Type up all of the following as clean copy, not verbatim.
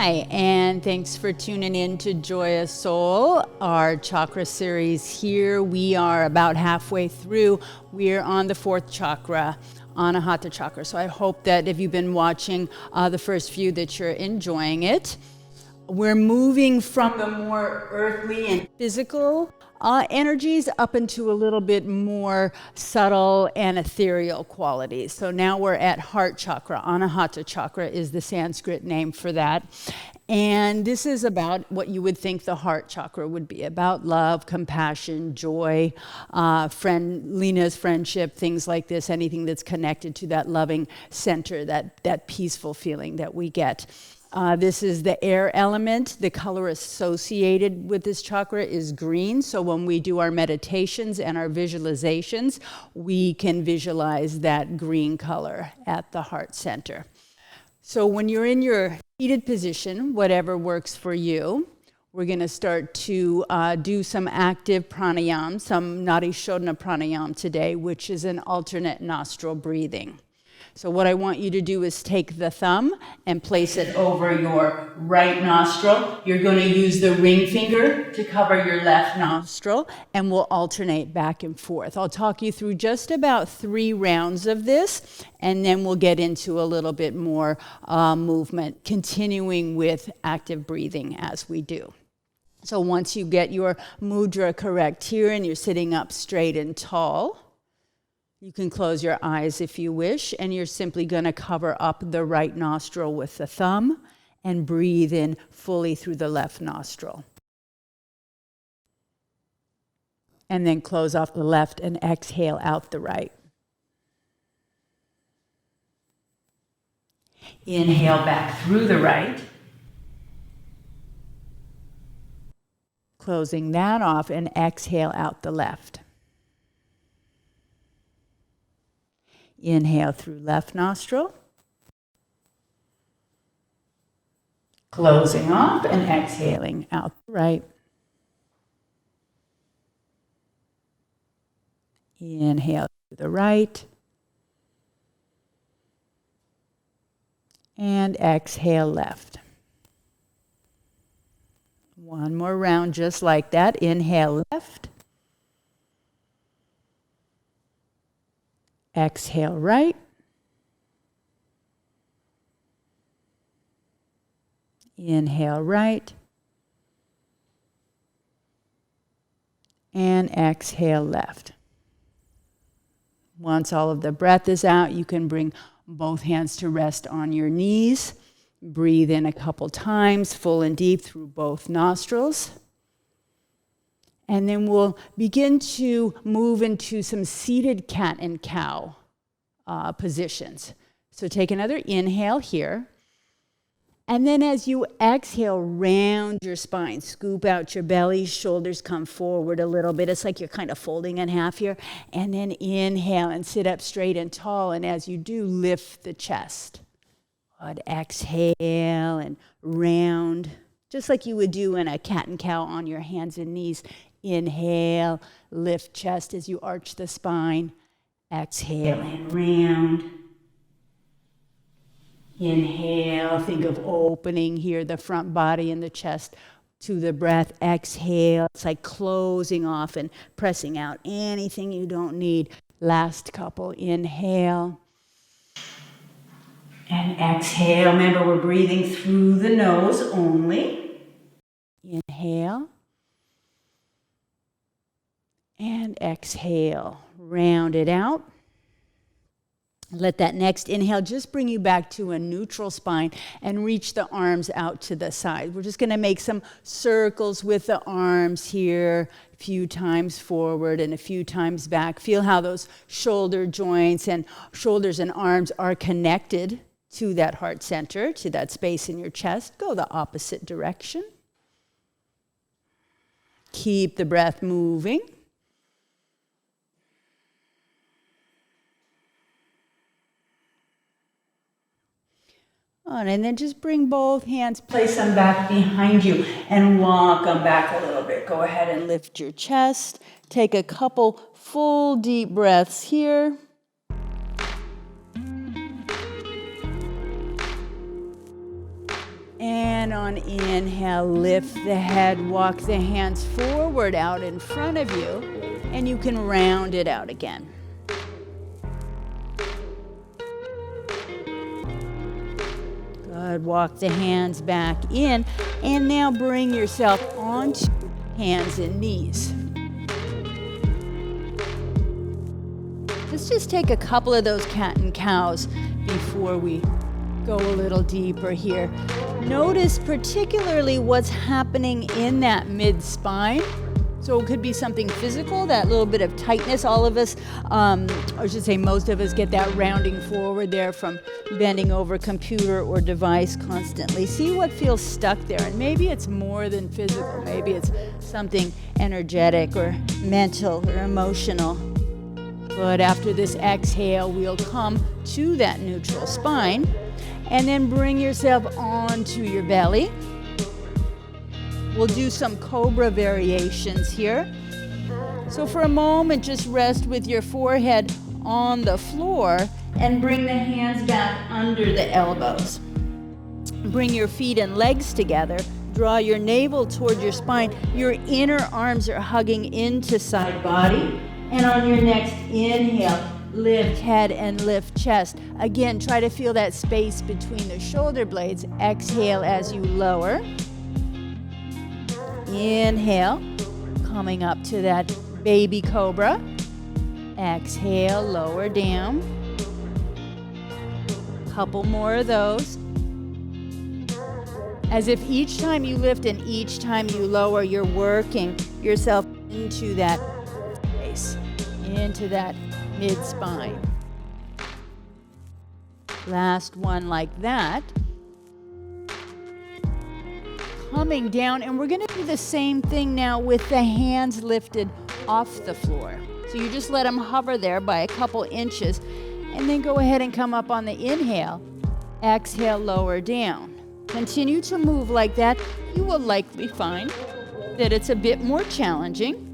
Hi, and thanks for tuning in to Joyous Soul, our chakra series here. We are about halfway through. We're on the fourth chakra, Heart Chakra. So I hope that if you've been watching the first few that you're enjoying it. We're moving from the more earthly and physical energies up into a little bit more subtle and ethereal qualities. So now we're at Heart Chakra. Anahata Chakra is the Sanskrit name for that. And this is about what you would think the Heart Chakra would be about: love, compassion, joy, friendliness, friendship, things like this, anything that's connected to that loving center, that peaceful feeling that we get. This is the air element. The color associated with this chakra is green. So when we do our meditations and our visualizations, we can visualize that green color at the heart center. So when you're in your seated position, whatever works for you, we're going to start to do some active pranayam, some Nadi Shodhana pranayam today, which is an alternate nostril breathing. So what I want you to do is take the thumb and place it over your right nostril. You're going to use the ring finger to cover your left nostril, and we'll alternate back and forth. I'll talk you through just about 3 rounds of this, and then we'll get into a little bit more movement, continuing with active breathing as we do. So once you get your mudra correct here and you're sitting up straight and tall, you can close your eyes if you wish, and you're simply going to cover up the right nostril with the thumb and breathe in fully through the left nostril. And then close off the left and exhale out the right. Inhale back through the right. Closing that off and exhale out the left. Inhale through left nostril. Closing off and exhaling out the right. Inhale through the right. And exhale left. One more round just like that. Inhale left. Exhale right. Inhale right. And exhale left. Once all of the breath is out, you can bring both hands to rest on your knees. Breathe in a couple times, full and deep through both nostrils. And then we'll begin to move into some seated cat and cow positions. So take another inhale here. And then as you exhale, round your spine. Scoop out your belly, shoulders come forward a little bit. It's like you're kind of folding in half here. And then inhale and sit up straight and tall. And as you do, lift the chest. Good. Exhale and round, just like you would do in a cat and cow on your hands and knees. Inhale, lift chest as you arch the spine. Exhale and round. Inhale, think of opening here the front body and the chest to the breath. Exhale, it's like closing off and pressing out anything you don't need. Last couple, inhale. And exhale. Remember, we're breathing through the nose only. Inhale. And exhale, round it out. Let that next inhale just bring you back to a neutral spine and reach the arms out to the side. We're just going to make some circles with the arms here, a few times forward and a few times back. Feel how those shoulder joints and shoulders and arms are connected to that heart center, to that space in your chest. Go the opposite direction. Keep the breath moving. And then just bring both hands, place them back behind you, and walk them back a little bit. Go ahead and lift your chest. Take a couple full deep breaths here. And And on inhale, lift the head, walk the hands forward out in front of you, and you can round it out again. Good, walk the hands back in, and now bring yourself onto hands and knees. Let's just take a couple of those cat and cows before we go a little deeper here. Notice particularly what's happening in that mid-spine. So it could be something physical, that little bit of tightness. All of us, or I should say most of us, get that rounding forward there from bending over computer or device constantly. See what feels stuck there. And maybe it's more than physical. Maybe it's something energetic or mental or emotional. But after this exhale, we'll come to that neutral spine and then bring yourself onto your belly. We'll do some cobra variations here. So for a moment, just rest with your forehead on the floor and bring the hands back under the elbows. Bring your feet and legs together. Draw your navel toward your spine. Your inner arms are hugging into side body. And on your next inhale, lift head and lift chest. Again, try to feel that space between the shoulder blades. Exhale as you lower. Inhale, coming up to that baby cobra. Exhale, lower down. Couple more of those. As if each time you lift and each time you lower, you're working yourself into that space, into that mid-spine. Last one like that. Coming down, and we're going to do the same thing now with the hands lifted off the floor. So you just let them hover there by a couple inches, and then go ahead and come up on the inhale. Exhale, lower down. Continue to move like that. You will likely find that it's a bit more challenging,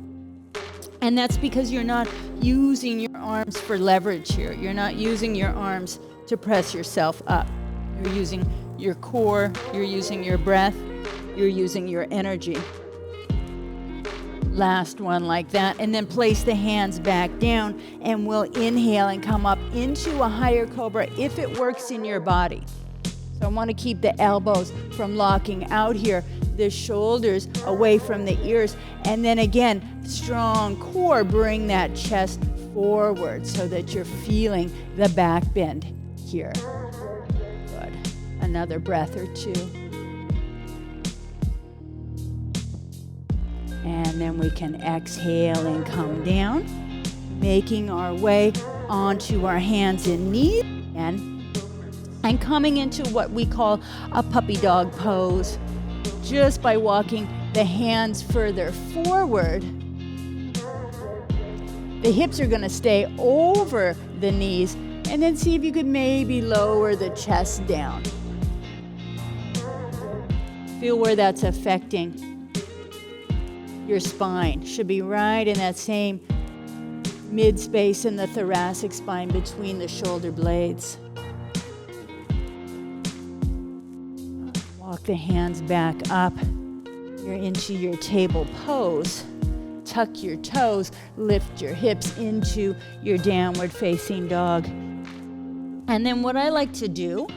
and that's because you're not using your arms for leverage here. You're not using your arms to press yourself up. You're using your core, you're using your breath, you're using your energy. Last one like that, and then place the hands back down, and we'll inhale and come up into a higher cobra if it works in your body. So I want to keep the elbows from locking out here, the shoulders away from the ears, and then again, strong core, bring that chest forward so that you're feeling the back bend here. Good. Another breath or two. And then we can exhale and come down, making our way onto our hands and knees again, and coming into what we call a puppy dog pose. Just by walking the hands further forward, the hips are going to stay over the knees, and then see if you could maybe lower the chest down. Feel where that's affecting your spine. Should be right in that same mid space in the thoracic spine between the shoulder blades. Walk the hands back up. You're into your table pose. Tuck your toes, lift your hips into your downward facing dog. And then what I like to do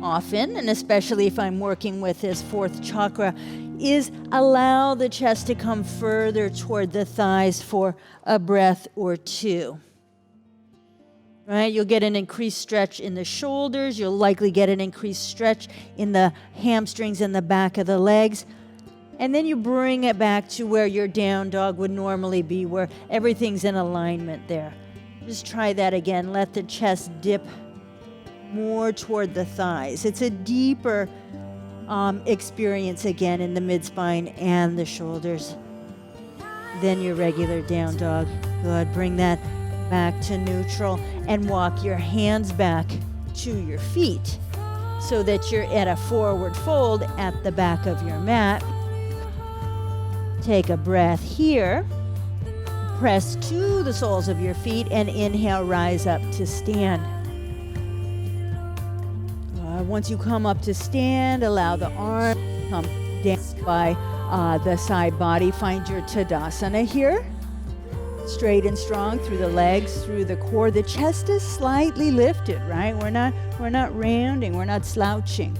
often, and especially if I'm working with this fourth chakra, is allow the chest to come further toward the thighs for a breath or two. Right? You'll get an increased stretch in the shoulders. You'll likely get an increased stretch in the hamstrings and the back of the legs. And then you bring it back to where your down dog would normally be, where everything's in alignment there. Just try that again. Let the chest dip more toward the thighs. It's a deeper experience again in the mid-spine and the shoulders than your regular down dog. Good. Bring that back to neutral and walk your hands back to your feet so that you're at a forward fold at the back of your mat. Take a breath here. Press to the soles of your feet and inhale, rise up to stand. Once you come up to stand, allow the arm to come down by the side body. Find your Tadasana here. Straight and strong through the legs, through the core. The chest is slightly lifted, right? We're not rounding, we're not slouching.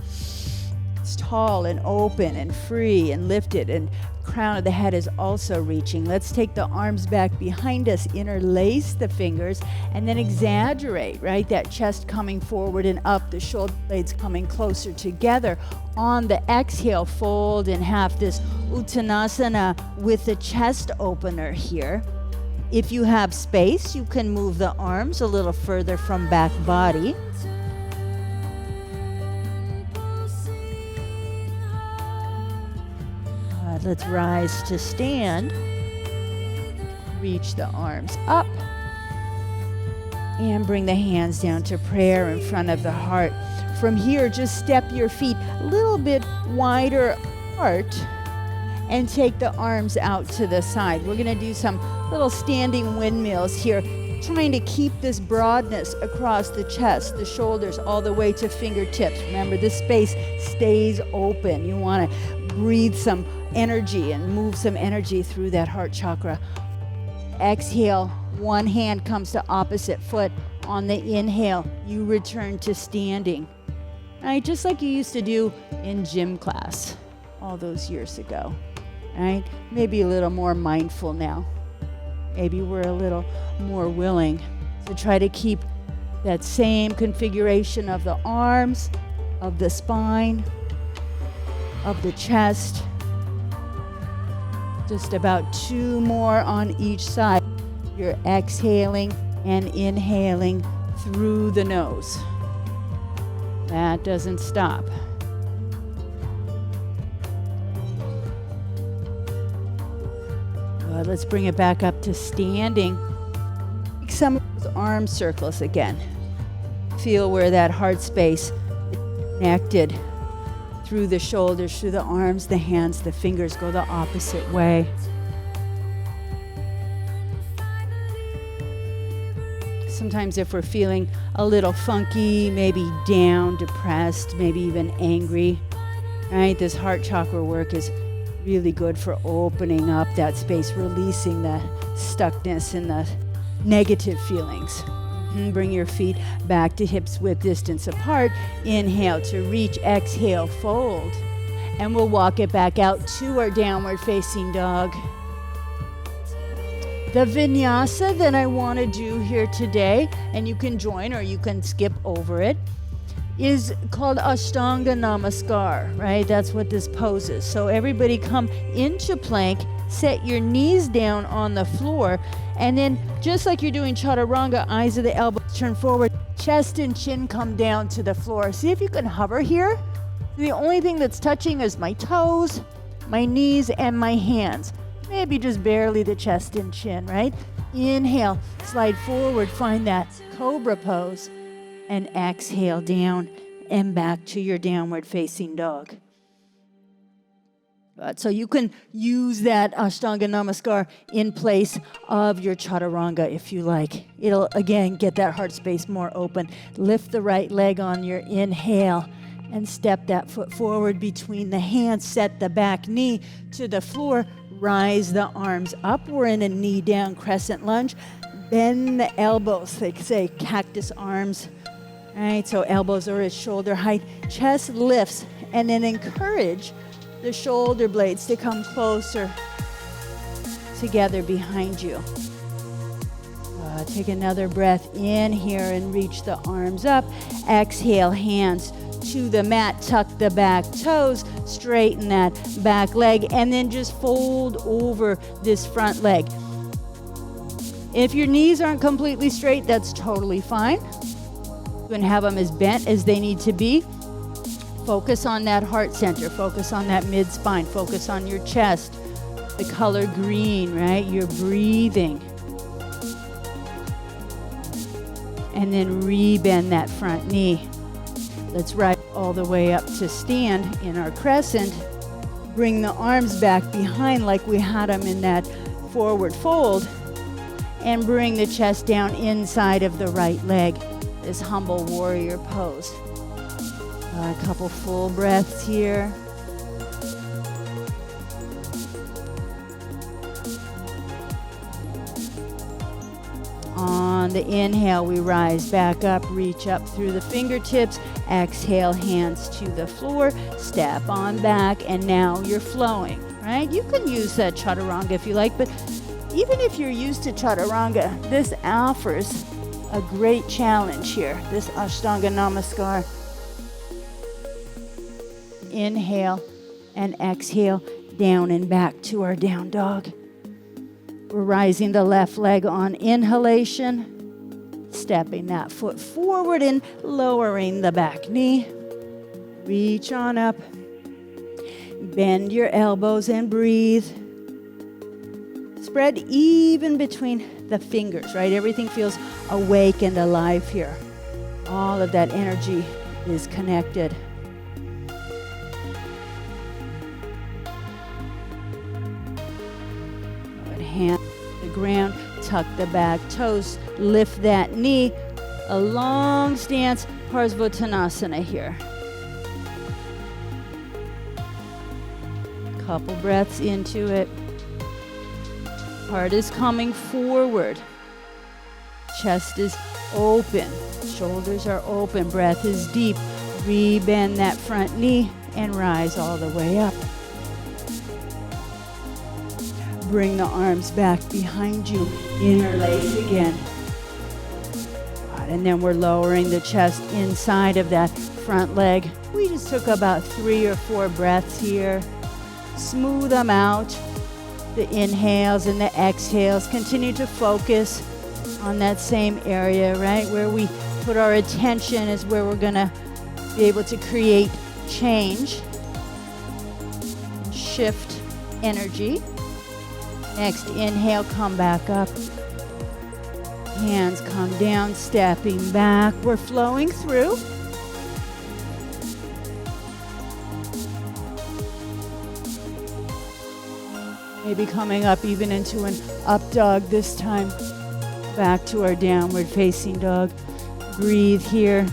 It's tall and open and free and lifted, and crown of the head is also reaching. Let's take the arms back behind us, interlace the fingers, and then exaggerate, right? That chest coming forward and up, the shoulder blades coming closer together. On the exhale, fold in half, this Uttanasana with the chest opener here. If you have space, you can move the arms a little further from back body. Let's rise to stand. Reach the arms up. And bring the hands down to prayer in front of the heart. From here, just step your feet a little bit wider apart and take the arms out to the side. We're going to do some little standing windmills here, trying to keep this broadness across the chest, the shoulders, all the way to fingertips. Remember, this space stays open. You want to breathe some energy and move some energy through that heart chakra. Exhale, one hand comes to opposite foot. On the inhale, you return to standing. Right, just like you used to do in gym class all those years ago. Right? Maybe a little more mindful now. Maybe we're a little more willing to try to keep that same configuration of the arms, of the spine, of the chest. Just about 2 more on each side. You're exhaling and inhaling through the nose. That doesn't stop. Good. Let's bring it back up to standing. Make some of those arm circles again. Feel where that heart space is connected through the shoulders, through the arms, the hands, the fingers go the opposite way. Sometimes if we're feeling a little funky, maybe down, depressed, maybe even angry, right? This heart chakra work is really good for opening up that space, releasing the stuckness and the negative feelings. Bring your feet back to hips width distance apart. Inhale to reach, exhale, fold. And we'll walk it back out to our downward facing dog. The Vinyasa that I want to do here today, and you can join or you can skip over it, is called Ashtanga Namaskar, right? That's what this pose is. So everybody come into plank, set your knees down on the floor, and then just like you're doing chaturanga, eyes of the elbows turn forward, chest and chin come down to the floor. See if you can hover here. The only thing that's touching is my toes, my knees, and my hands. Maybe just barely the chest and chin, right? Inhale, slide forward, find that cobra pose, and exhale down and back to your downward facing dog. So you can use that Ashtanga Namaskar in place of your chaturanga if you like. It'll, again, get that heart space more open. Lift the right leg on your inhale and step that foot forward between the hands. Set the back knee to the floor. Rise the arms up. We're in a knee down crescent lunge. Bend the elbows. They say cactus arms. All right, so elbows are at shoulder height. Chest lifts, and then encourage the shoulder blades to come closer together behind you. Take another breath in here and reach the arms up. Exhale, hands to the mat, tuck the back toes, straighten that back leg, and then just fold over this front leg. If your knees aren't completely straight, that's totally fine. You can have them as bent as they need to be. Focus on that heart center, focus on that mid-spine, focus on your chest, the color green, right? You're breathing. And then re-bend that front knee. Let's rise all the way up to stand in our crescent. Bring the arms back behind like we had them in that forward fold. And bring the chest down inside of the right leg, this humble warrior pose. A couple full breaths here. On the inhale, we rise back up, reach up through the fingertips. Exhale, hands to the floor. Step on back, and now you're flowing, right? You can use that chaturanga if you like, but even if you're used to chaturanga, this offers a great challenge here, this Ashtanga Namaskar. Inhale and exhale, down and back to our down dog. We're rising the left leg on inhalation, stepping that foot forward and lowering the back knee. Reach on up. Bend your elbows and breathe. Spread even between the fingers, right? Everything feels awake and alive here. All of that energy is connected. Hand to the ground, tuck the back toes, lift that knee. A long stance, Parsvottanasana here. Couple breaths into it. Heart is coming forward. Chest is open. Shoulders are open. Breath is deep. Rebend that front knee and rise all the way up. Bring the arms back behind you. Interlace again. And then we're lowering the chest inside of that front leg. We just took about 3 or 4 breaths here. Smooth them out. The inhales and the exhales. Continue to focus on that same area, right? Where we put our attention is where we're going to be able to create change. Shift energy. Next, inhale, come back up. Hands come down, stepping back. We're flowing through. Maybe coming up even into an up dog this time. Back to our downward facing dog. Breathe here.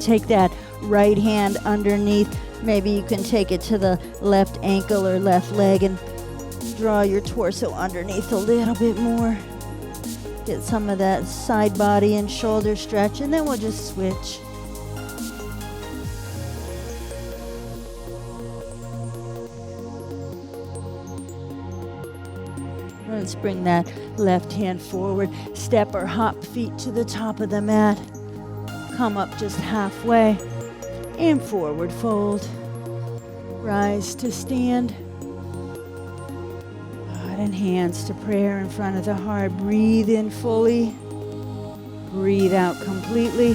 Take that right hand underneath. Maybe you can take it to the left ankle or left leg and draw your torso underneath a little bit more. Get some of that side body and shoulder stretch, and then we'll just switch. Let's bring that left hand forward. Step or hop feet to the top of the mat. Come up just halfway. And forward fold. Rise to stand. And hands to prayer in front of the heart. Breathe in fully. Breathe out completely.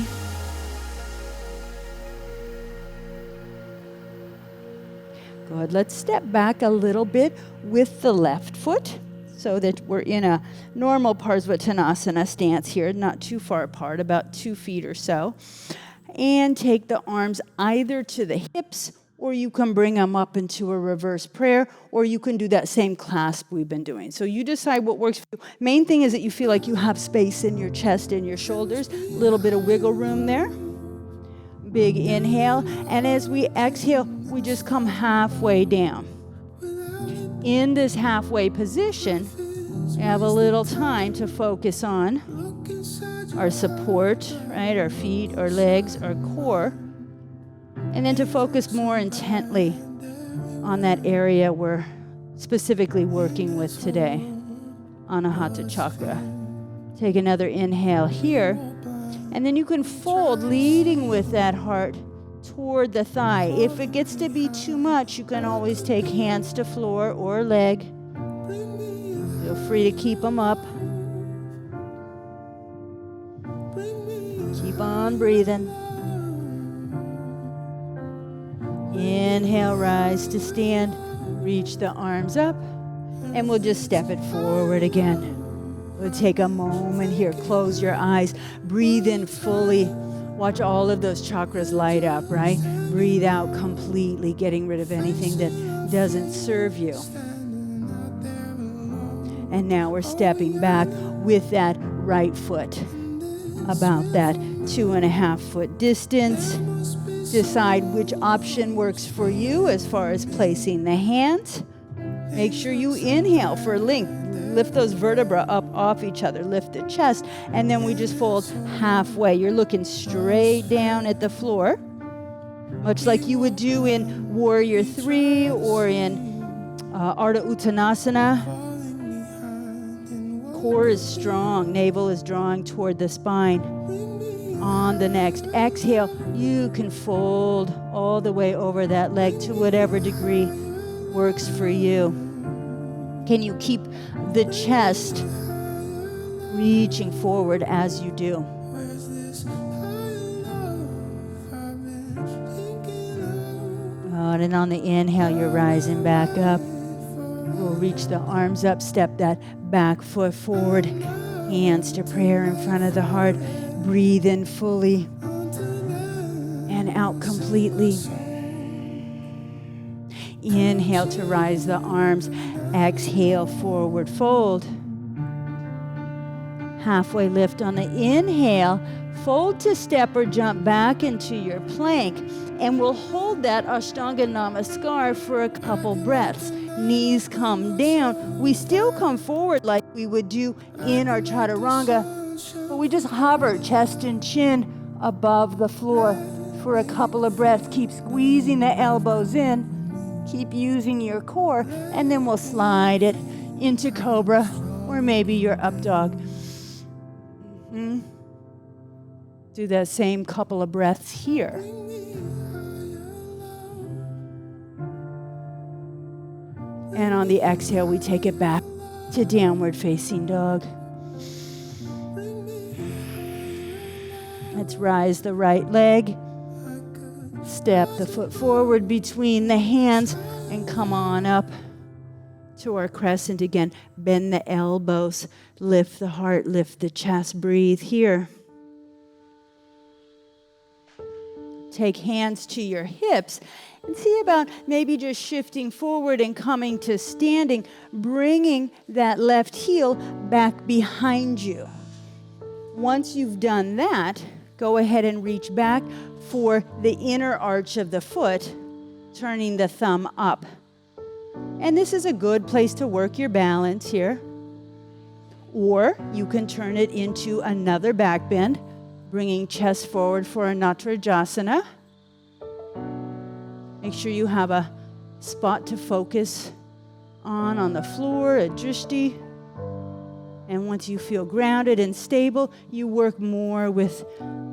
Good. Let's step back a little bit with the left foot so that we're in a normal Parsvottanasana stance here, not too far apart, about 2 feet or so. And take the arms either to the hips, or you can bring them up into a reverse prayer, or you can do that same clasp we've been doing. So you decide what works for you. Main thing is that you feel like you have space in your chest and your shoulders, a little bit of wiggle room there. Big inhale, and as we exhale, we just come halfway down. In this halfway position, we have a little time to focus on our support, right? Our feet, our legs, our core. And then to focus more intently on that area we're specifically working with today, Anahata Chakra. Take another inhale here. And then you can fold, leading with that heart toward the thigh. If it gets to be too much, you can always take hands to floor or leg. Feel free to keep them up. Keep on breathing. Inhale, rise to stand. Reach the arms up. And we'll just step it forward again. We'll take a moment here. Close your eyes. Breathe in fully. Watch all of those chakras light up, right? Breathe out completely, getting rid of anything that doesn't serve you. And now we're stepping back with that right foot. about that 2.5 foot distance. Decide which option works for you as far as placing the hands. Make sure you inhale for length. Lift those vertebrae up off each other. Lift the chest. And then we just fold halfway. You're looking straight down at the floor, much like you would do in Warrior 3 or in Ardha Uttanasana. Core is strong. Navel is drawing toward the spine. On the next exhale, you can fold all the way over that leg to whatever degree works for you. Can you keep the chest reaching forward as you do? Good. And on the inhale, you're rising back up. We'll reach the arms up, step that back foot forward, hands to prayer in front of the heart. Breathe in fully and out completely. Inhale to rise the arms. Exhale, forward fold. Halfway lift on the inhale. Fold to step or jump back into your plank. And we'll hold that Ashtanga Namaskar for a couple breaths. Knees come down. We still come forward like we would do in our Chaturanga, but we just hover chest and chin above the floor for a couple of breaths. Keep squeezing the elbows in. Keep using your core, and then we'll slide it into Cobra or maybe your up dog. Do that same couple of breaths here. And on the exhale, we take it back to downward facing dog. Let's rise the right leg. Step the foot forward between the hands and come on up to our crescent again. Bend the elbows, lift the heart, lift the chest, breathe here. Take hands to your hips and see about maybe just shifting forward and coming to standing, bringing that left heel back behind you. Once you've done that, go ahead and reach back for the inner arch of the foot, turning the thumb up. And this is a good place to work your balance here. Or you can turn it into another back bend, bringing chest forward for a Natarajasana. Make sure you have a spot to focus on the floor, a drishti. And once you feel grounded and stable, you work more with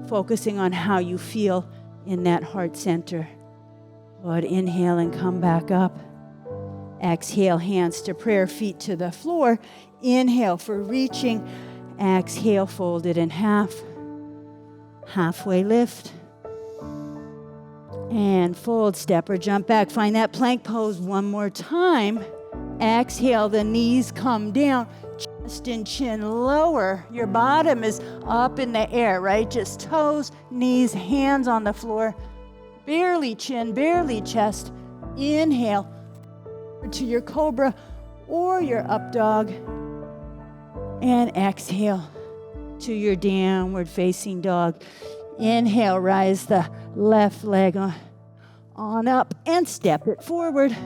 focusing on how you feel in that heart center. Good. Inhale and come back up. Exhale, hands to prayer, feet to the floor. Inhale for reaching. Exhale, fold it in half. Halfway lift. And fold, step or jump back. Find that plank pose one more time. Exhale, the knees come down. Chest and chin lower. Your bottom is up in the air, right? Just toes, knees, hands on the floor. Barely chin, barely chest. Inhale to your cobra or your up dog. And exhale to your downward facing dog. Inhale, rise the left leg on up and step it forward.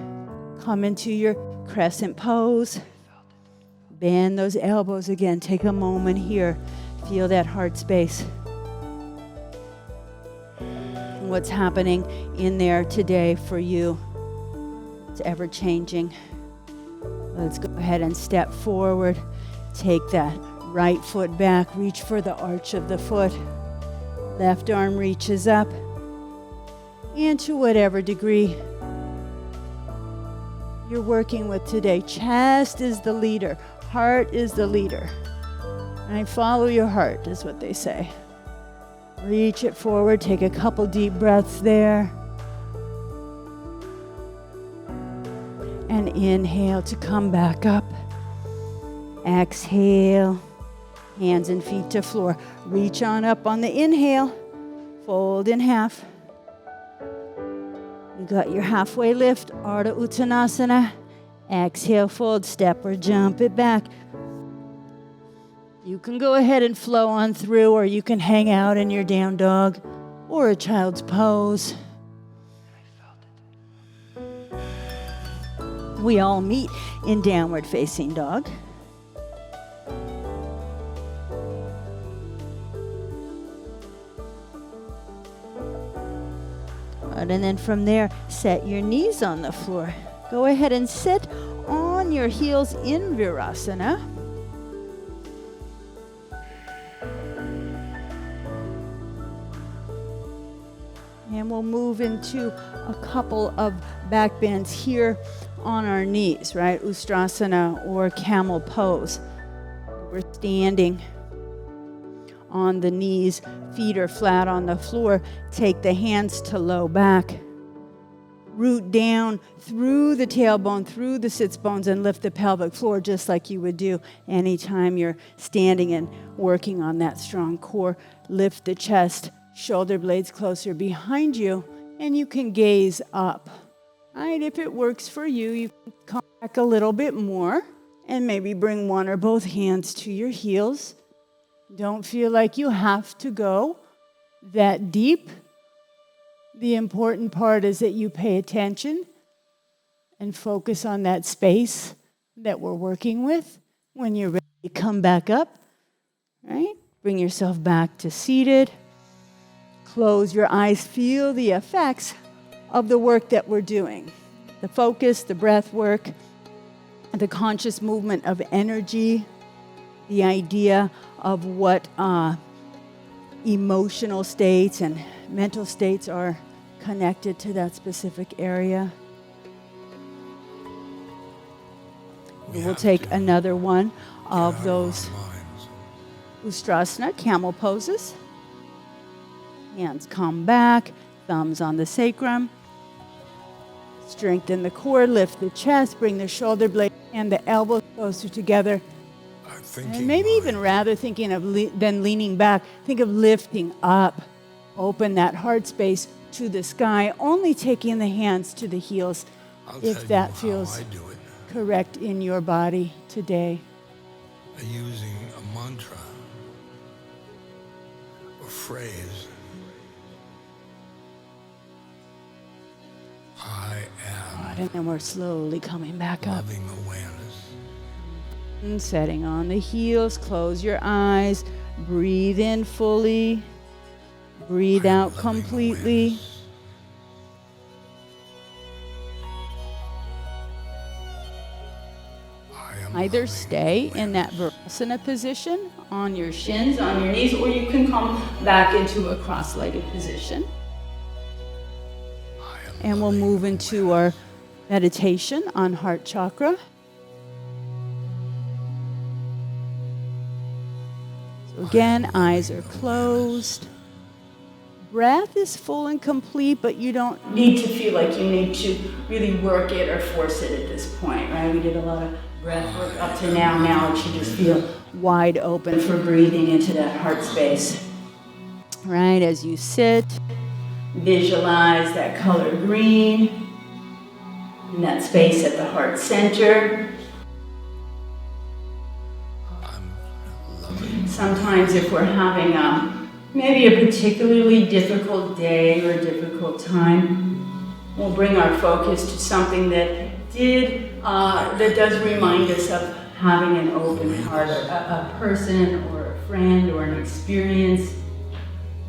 Come into your crescent pose. Bend those elbows again. Take a moment here. Feel that heart space. What's happening in there today for you? It's ever changing. Let's go ahead and step forward. Take that right foot back. Reach for the arch of the foot. Left arm reaches up. And to whatever degree you're working with today. Chest is the leader. Heart is the leader. And follow your heart is what they say. Reach it forward. Take a couple deep breaths there. And inhale to come back up. Exhale. Hands and feet to floor. Reach on up on the inhale. Fold in half. You got your halfway lift, Ardha Uttanasana. Exhale, fold, step or jump it back. You can go ahead and flow on through, or you can hang out in your down dog or a child's pose. We all meet in downward facing dog. And then from there, set your knees on the floor. Go ahead and sit on your heels in Virasana. And we'll move into a couple of back bends here on our knees, right? Ustrasana or camel pose. We're standing on the knees, feet are flat on the floor. Take the hands to low back. Root down through the tailbone, through the sits bones, and lift the pelvic floor just like you would do anytime you're standing and working on that strong core. Lift the chest, shoulder blades closer behind you, and you can gaze up. Right? If it works for you, you can come back a little bit more and maybe bring one or both hands to your heels. Don't feel like you have to go that deep. The important part is that you pay attention and focus on that space that we're working with. When you're ready to come back up, right? Bring yourself back to seated. Close your eyes. Feel the effects of the work that we're doing. The focus, the breath work, the conscious movement of energy, the idea of what emotional states and mental states are connected to that specific area. We'll take another one of those Ustrasana, camel poses. Hands come back, thumbs on the sacrum. Strengthen the core, lift the chest, bring the shoulder blade and the elbows closer together. And maybe even rather thinking of than leaning back, think of lifting up. Open that heart space to the sky, only taking the hands to the heels if that feels correct in your body today. Using a mantra or phrase. I am. And then we're slowly coming back up. Loving awareness. And setting on the heels, close your eyes, breathe in fully, breathe out completely. Either stay in that Virasana position on your shins, on your knees, or you can come back into a cross-legged position. And we'll move into our meditation on Heart Chakra. So again, eyes are closed. Breath is full and complete, but you don't need to feel like you need to really work it or force it at this point, right? We did a lot of breath work up to now. Now it should just feel wide open for breathing into that heart space. Right, as you sit, visualize that color green in that space at the heart center. Sometimes if we're having maybe a particularly difficult day or a difficult time, we'll bring our focus to something that does remind us of having an open heart, a person or a friend or an experience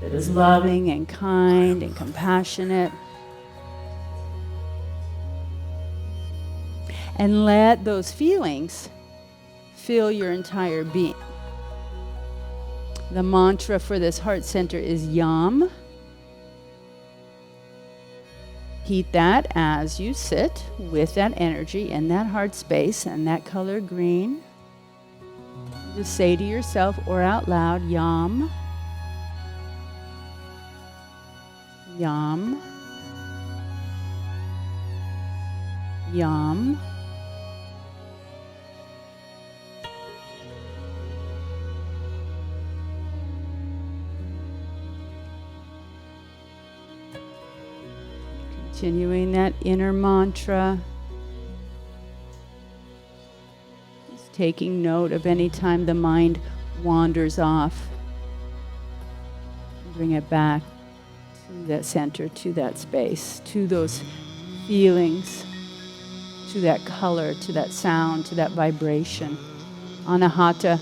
that is loving and kind and compassionate. And let those feelings fill your entire being. The mantra for this heart center is Yam. Repeat that as you sit with that energy in that heart space and that color green. Just say to yourself or out loud, Yam. Yam. Yam. Continuing that inner mantra. Just taking note of any time the mind wanders off. Bring it back to that center, to that space, to those feelings, to that color, to that sound, to that vibration. Anahata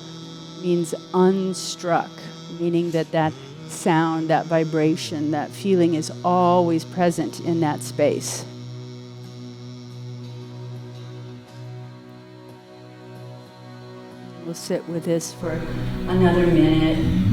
means unstruck, meaning that sound, that vibration, that feeling is always present in that space. We'll sit with this for another minute.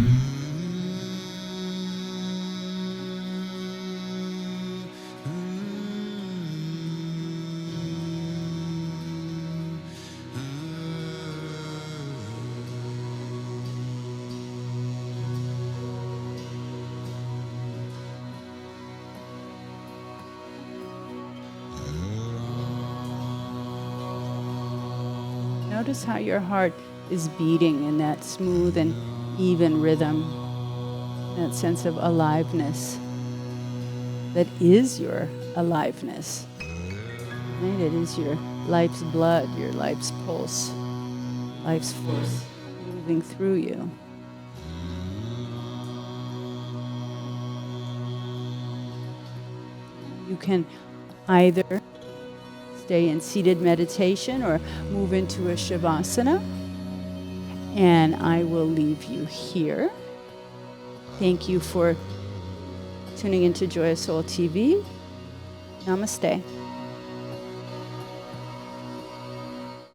Notice how your heart is beating in that smooth and even rhythm, that sense of aliveness that is your aliveness. Right? It is your life's blood, your life's pulse, life's force moving through you. You can either stay in seated meditation or move into a shavasana. And I will leave you here. Thank you for tuning into Joyous Soul TV. Namaste.